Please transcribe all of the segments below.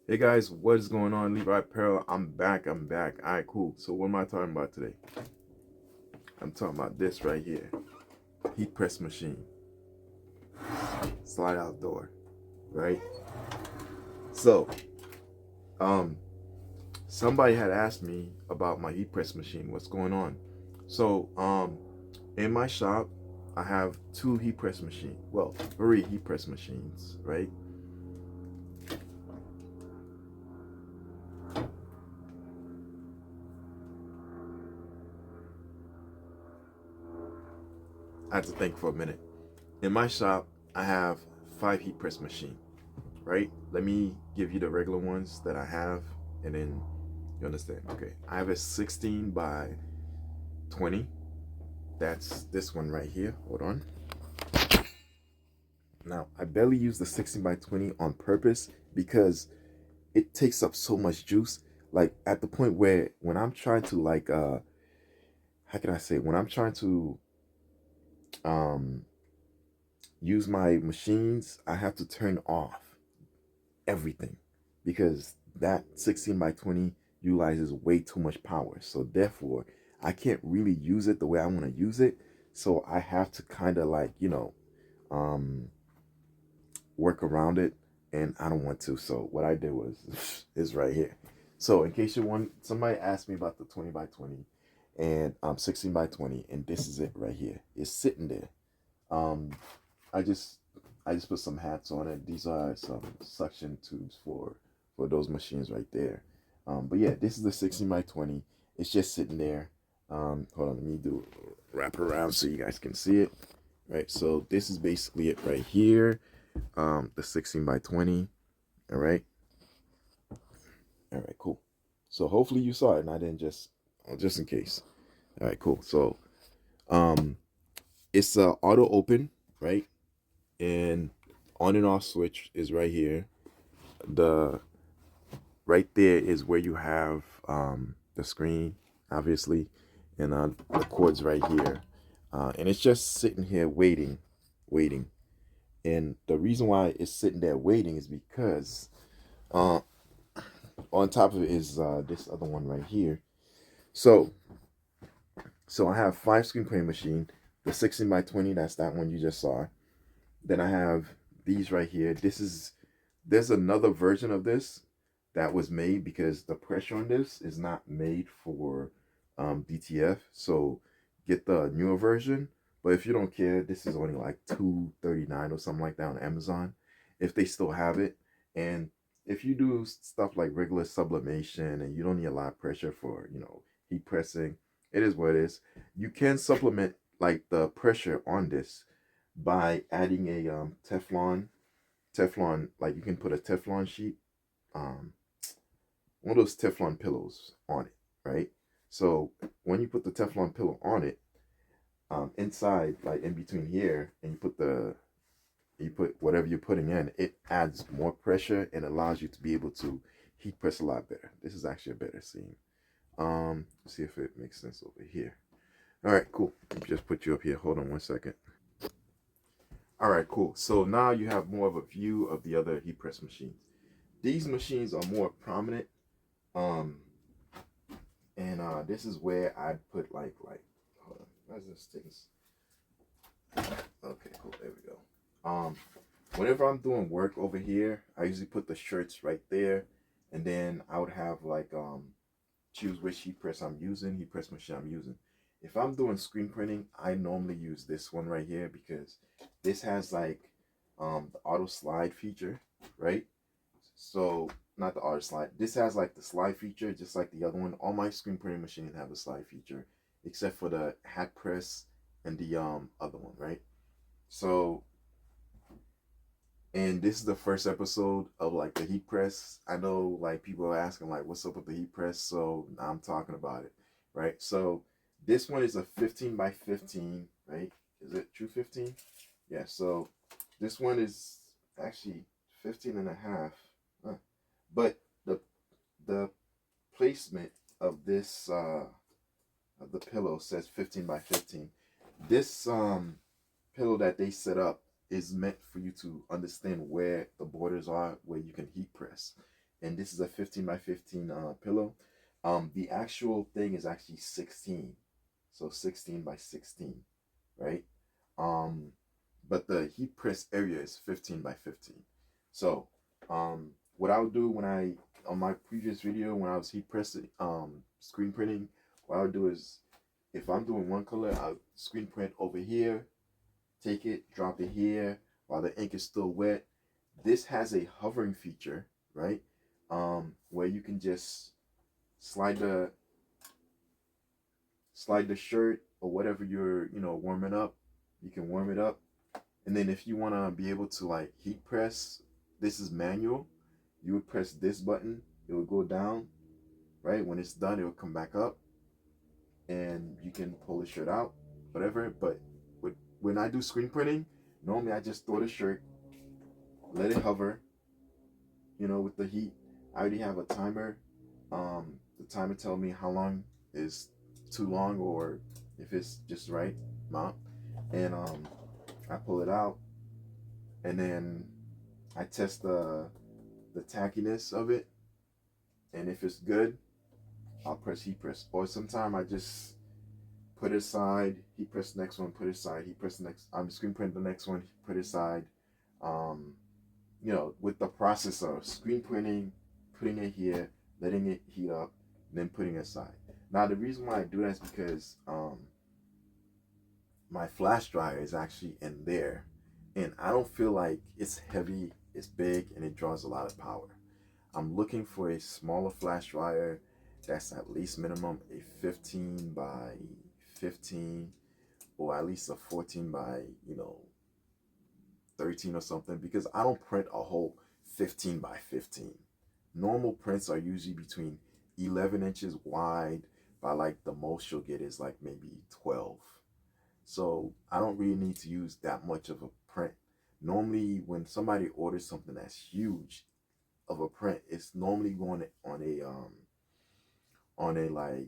Hey guys, what is going on? Levi Pearl, I'm back. Alright, cool. So what am I talking about today? I'm talking about this right here. Heat press machine. Slide out door. Right? So, um, somebody had asked me about my heat press machine. What's going on? So, in my shop, I have two heat press machines. Well, three heat press machines, right? I had to think for a minute. In my shop, I have five heat press machines. Right? Let me give you the regular ones that I have, and then you understand. Okay, I have a 16 by 20. That's this one right here. Hold on. Now, I barely use the 16 by 20 on purpose because it takes up so much juice. Like at the point where when I'm trying to how can I say, when I'm trying to um use my machines, I have to turn off everything because that 16 by 20 utilizes way too much power. So therefore, I can't really use it the way I want to use it. So I have to kind of um, work around it, and I don't want to. So what I did was is right here. So in case you want, somebody asked me about the 20 by 20 and 16 by 20, and this is it right here. It's sitting there. Um, I just I just put some hats on it. These are some suction tubes for those machines right there. But yeah, this is the 16 by 20. It's just sitting there. Hold on, let me do wrap around so you guys can see it. Right, so this is basically it right here. The 16 by 20. All right, all right, cool. So hopefully you saw it, and I didn't just in case. All right, cool. So um, it's a auto open, right? And on and off switch is right here. The right there is where you have the screen, obviously, and the cords right here. And it's just sitting here waiting. And the reason why it's sitting there waiting is because uh, on top of it is this other one right here. So, so I have five screen printing machine, the 16 by 20. That's that one you just saw. Then I have these right here. There's another version of this that was made because the pressure on this is not made for DTF. So get the newer version. But if you don't care, this is only like 239 or something like that on Amazon, if they still have it. And if you do stuff like regular sublimation and you don't need a lot of pressure for heat pressing, it is what it is. You can supplement like the pressure on this by adding a Teflon, like you can put a Teflon sheet, um, one of those Teflon pillows on it, right? So when you put the Teflon pillow on it, inside, like in between here, and you put whatever you're putting in, it adds more pressure and allows you to be able to heat press a lot better. This is actually a better scene. See if it makes sense over here. All right, cool. Let me just put you up here. Hold on one second. All right, cool. So now you have more of a view of the other heat press machines. These machines are more prominent. Um, and this is where I put hold on, where's this things? Okay, cool. There we go. Whenever I'm doing work over here, I usually put the shirts right there, and then I would have choose which heat press I'm using, heat press machine I'm using. If I'm doing screen printing, I normally use this one right here because this has the auto slide feature, right? So not the auto slide. This has like the slide feature, just like the other one. All my screen printing machines have a slide feature, except for the hat press and the other one, right? So, and this is the first episode of like the heat press. I know like people are asking like what's up with the heat press, so I'm talking about it, right? So this one is a 15 by 15, right? Is it true 15? Yeah, so this one is actually 15 and a half. Huh. But the placement of this of the pillow says 15 by 15. This pillow that they set up is meant for you to understand where the borders are where you can heat press. and this is a 15 by 15 pillow. The actual thing is actually 16, so 16 by 16, right? Um, but the heat press area is 15 by 15. So, what I would do when I on my previous video when I was heat pressing, screen printing, what I would do is if I'm doing one color, I'll screen print over here, take it, drop it here while the ink is still wet. This has a hovering feature, right? Where you can just slide the shirt or whatever you're warming up. You can warm it up, and then if you want to be able to like heat press, this is manual. You would press this button, it would go down, right? When it's done, it will come back up, and you can pull the shirt out, whatever. But when I do screen printing, normally I just throw the shirt, let it hover, with the heat. I already have a timer. The timer tell me how long is too long or if it's just right amount, and I pull it out, and then I test the tackiness of it, and if it's good, I'll press heat press. Or sometimes I just put it aside, heat press the next one, put it aside, heat press the next. I'm screen print the next one, put it aside. Um, with the process of screen printing, putting it here, letting it heat up, then putting it aside. Now the reason why I do that is because my flash dryer is actually in there, and I don't feel like it's heavy, it's big, and it draws a lot of power. I'm looking for a smaller flash dryer that's at least minimum a 15 by 15 or at least a 14 by 13 or something, because I don't print a whole 15 by 15. Normal prints are usually between 11 inches wide, by like the most you'll get is like maybe 12. So I don't really need to use that much of a print. Normally when somebody orders something that's huge of a print, it's normally going on a like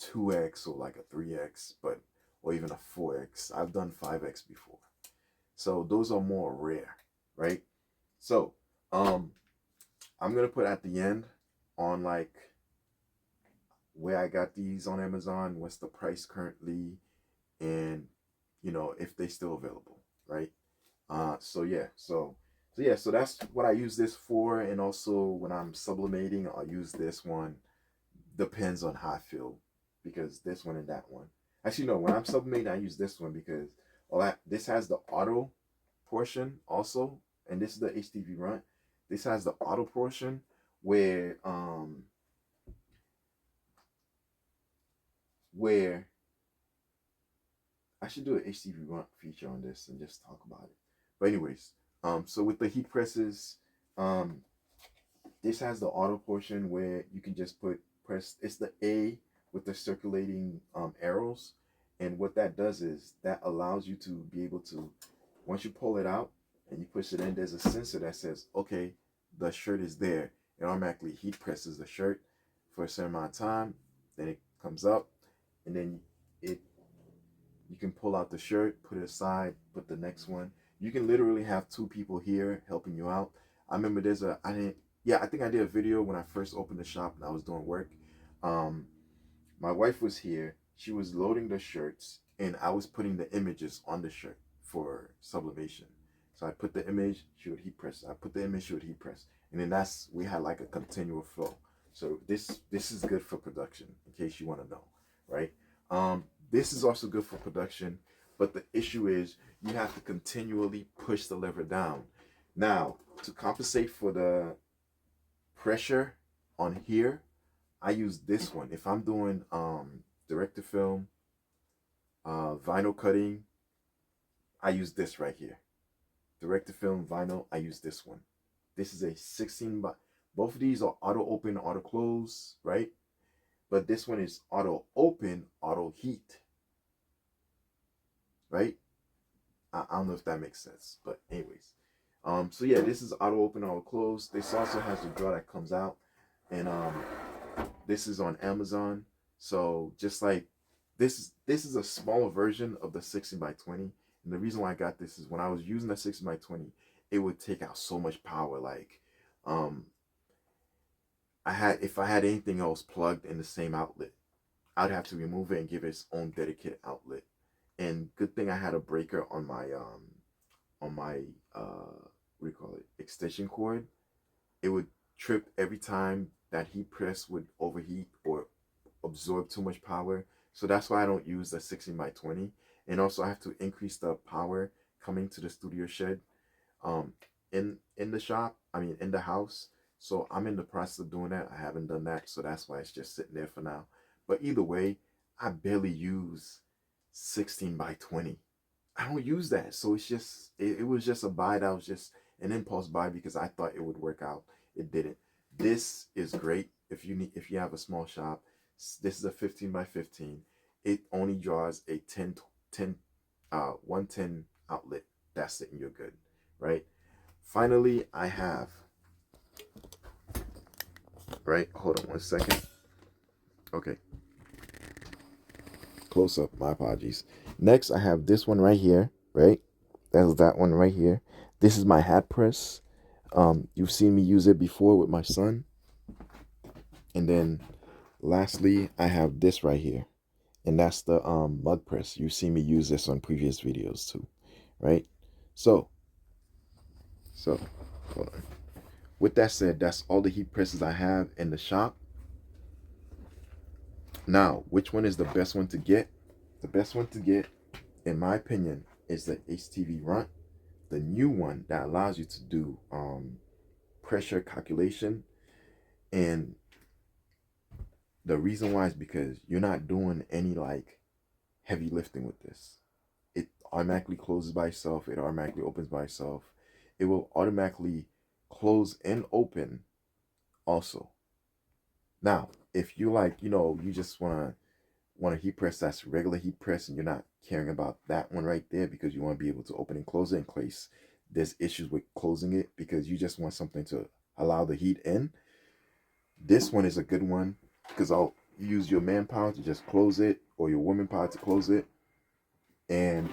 2x or like a 3x, but or even a 4x. I've done 5x before. So those are more rare, right? So I'm gonna put at the end on like where I got these on Amazon, what's the price currently, and if they still available, right? So that's what I use this for, and also when I'm sublimating, I'll use this one. Depends on how I feel, because this one and that one. Actually, no, when I'm sublimating, I use this one because this has the auto portion also, and this is the HTV run. This has the auto portion where I should do an HTV run feature on this and just talk about it. But anyways, so with the heat presses, um, this has the auto portion where you can just press. It's the A with the circulating arrows, and what that does is that allows you to be able to, once you pull it out and you push it in, there's a sensor that says, okay, the shirt is there. It automatically heat presses the shirt for a certain amount of time. Then it comes up, and then it you can pull out the shirt, put it aside, put the next one. You can literally have two people here helping you out. I remember I think I did a video when I first opened the shop and I was doing work. Um, my wife was here. She was loading the shirts, and I was putting the images on the shirt for sublimation. So I put the image, she would heat press. I put the image, she would heat press, and then we had like a continual flow. So this is good for production, in case you want to know, right? This is also good for production, but the issue is you have to continually push the lever down. Now, to compensate for the pressure on here, I use this one. If I'm doing direct to film, vinyl cutting, I use this right here. Direct to film, vinyl, I use this one. This is a 16 by, both of these are auto open, auto close, right? But this one is auto open, auto heat, right? I don't know if that makes sense, but anyways. So yeah, this is auto open, auto close. This also has a drawer that comes out, and this is on Amazon. So just like this is a smaller version of the 16 by 20. And the reason why I got this is when I was using the 16 by 20, it would take out so much power. Like, um, if I had anything else plugged in the same outlet, I'd have to remove it and give it its own dedicated outlet. And good thing I had a breaker on my what do you call it, extension cord. It would trip every time that heat press would overheat or absorb too much power. So that's why I don't use the 16 by 20. And also I have to increase the power coming to the studio shed um in the shop, I mean in the house. So I'm in the process of doing that. I haven't done that, so that's why it's just sitting there for now. But either way, I barely use 16 by 20. I don't use that. So it was just a buy that was just an impulse buy because I thought it would work out. It didn't. This is great if you have a small shop. This is a 15 by 15. It only draws a 110 outlet. That's it, and you're good, right? Finally, I have, right? Hold on 1 second. Okay, close up. My apologies. Next, I have this one right here, right? That's that one right here. This is my hat press. You've seen me use it before with my son. And then lastly, I have this right here. And that's the mug press. You've seen me use this on previous videos too, right? So, so hold on. With that said, that's all the heat presses I have in the shop. Now, which one is the best one to get? The best one to get, in my opinion, is the HTV Runt, the new one that allows you to do pressure calculation. And the reason why is because you're not doing any like heavy lifting with this. It automatically closes by itself. It automatically opens by itself. It will automatically close and open also. Now, if you like, you just want a heat press that's regular heat press and you're not caring about that one right there because you want to be able to open and close it in case there's issues with closing it because you just want something to allow the heat in. This one is a good one because I'll use your manpower to just close it or your woman power to close it, and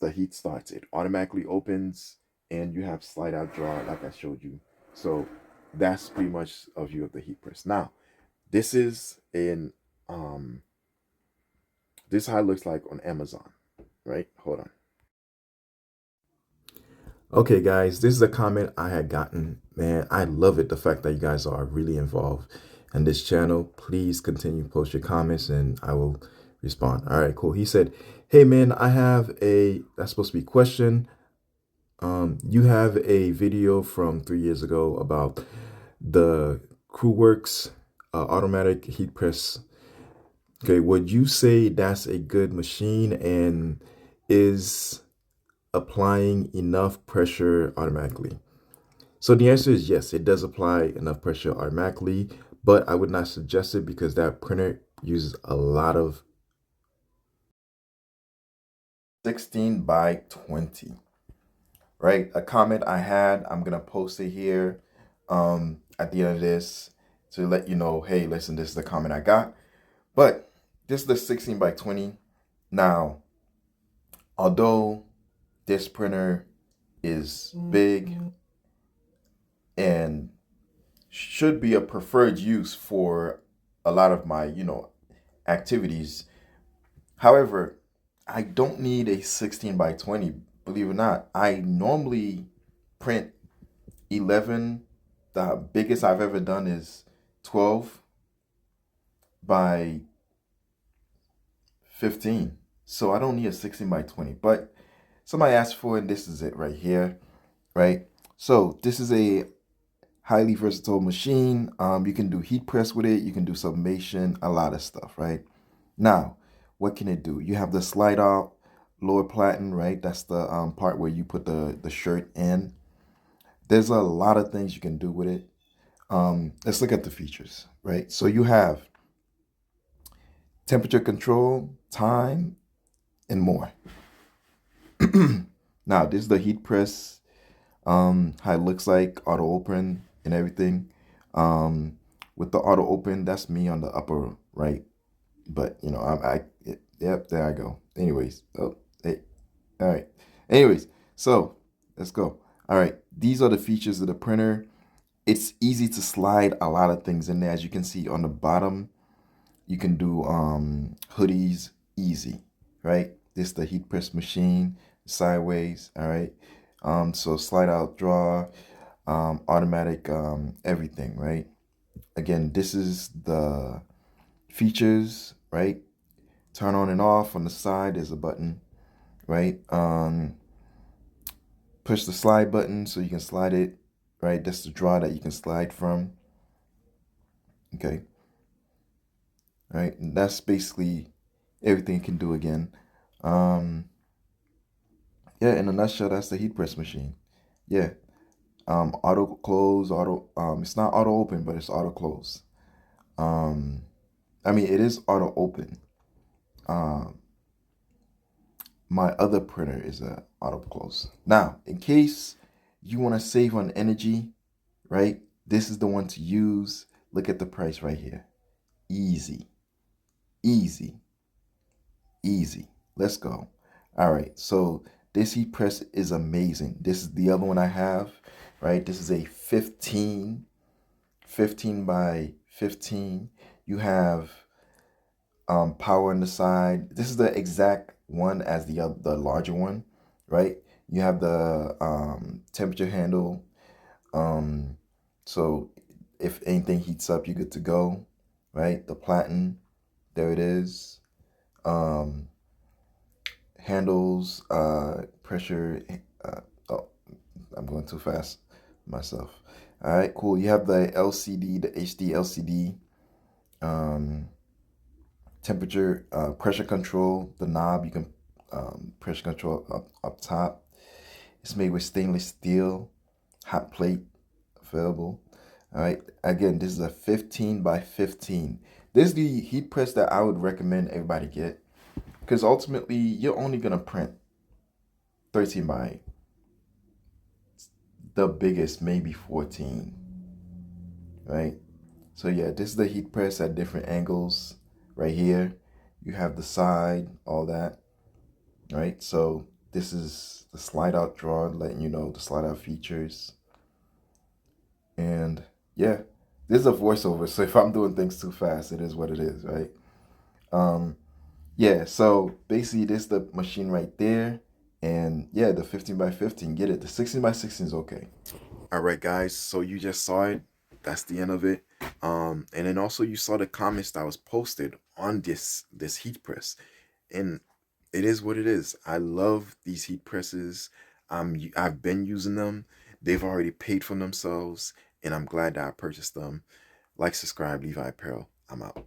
the heat starts. It automatically opens and you have slide out draw like I showed you. So that's pretty much a view of the heat press. Now, this is in this is how it looks like on Amazon, right? Hold on. Okay, guys, this is a comment I had gotten. Man, I love it, the fact that you guys are really involved in this channel. Please continue to post your comments and I will respond. All right, cool. He said, hey, man, I have that's supposed to be question. You have a video from 3 years ago about the CrewWorks automatic heat press. Okay, would you say that's a good machine and is applying enough pressure automatically? So the answer is yes, it does apply enough pressure automatically, but I would not suggest it because that printer uses a lot of 16 by 20, right? A comment I had, I'm gonna post it here at the end of this to let you know, hey, listen, this is the comment I got. But this is the 16 by 20. Now, although this printer is big and should be a preferred use for a lot of my, activities. However, I don't need a 16 by 20, believe it or not. I normally print 11. The biggest I've ever done is 12 by 15. So I don't need a 16 by 20, but somebody asked for it, and this is it right here, right? So this is a highly versatile machine. You can do heat press with it. You can do sublimation, a lot of stuff, right? Now, what can it do? You have the slide out lower platen, right? That's the part where you put the shirt in. There's a lot of things you can do with it. Let's look at the features, right? So you have temperature control, time, and more. Now, this is the heat press, how it looks like, auto open and everything. With the auto open, that's me on the upper right. But, yep, there I go. Anyways, oh, hey, all right. Anyways, so let's go. All right, these are the features of the printer. it's easy to slide a lot of things in there. As you can see on the bottom, you can do hoodies easy, right? This is the heat press machine, sideways, all right? So slide out drawer, automatic everything, right? Again, this is the features, right? Turn on and off. On the side there's a button, right? Push the slide button so you can slide it, right? That's the drawer that you can slide from. Okay. All right, and that's basically everything it can do again. Um, yeah, in a nutshell, that's the heat press machine. Yeah. Auto close, it's not auto open, but it's auto close. Um, I mean, it is auto open. Um, my other printer is a auto close. Now, in case you want to save on energy, right? This is the one to use. Look at the price right here. Easy, easy, easy. Let's go. All right, so this heat press is amazing. This is the other one I have, right? This is a 15 by 15. You have power on the side. This is the exact one as the larger one, right? You have the temperature handle. So if anything heats up, you're good to go, right? The platen, there it is. Handles, pressure. Oh, I'm going too fast myself. All right, cool. You have the LCD, the HD LCD, temperature, pressure control, the knob. You can pressure control up top. It's made with stainless steel, hot plate available. All right, again, this is a 15 by 15. This is the heat press that I would recommend everybody get, because ultimately you're only gonna print 13 by the biggest, maybe 14, right? So yeah, this is the heat press at different angles right here. You have the side, all that, right? So this is the slide out drawer, letting you know the slide out features. And yeah, this is a voiceover, so if I'm doing things too fast, it is what it is, right? Yeah, so basically this is the machine right there. And yeah, the 15 by 15, get it. The 16 by 16 is okay. All right, guys. So you just saw it. That's the end of it. And then also you saw the comments that was posted on this heat press, and it is what it is. I love these heat presses. I've been using them. They've already paid for themselves, and I'm glad that I purchased them. Like, subscribe, Levi Apparel. I'm out.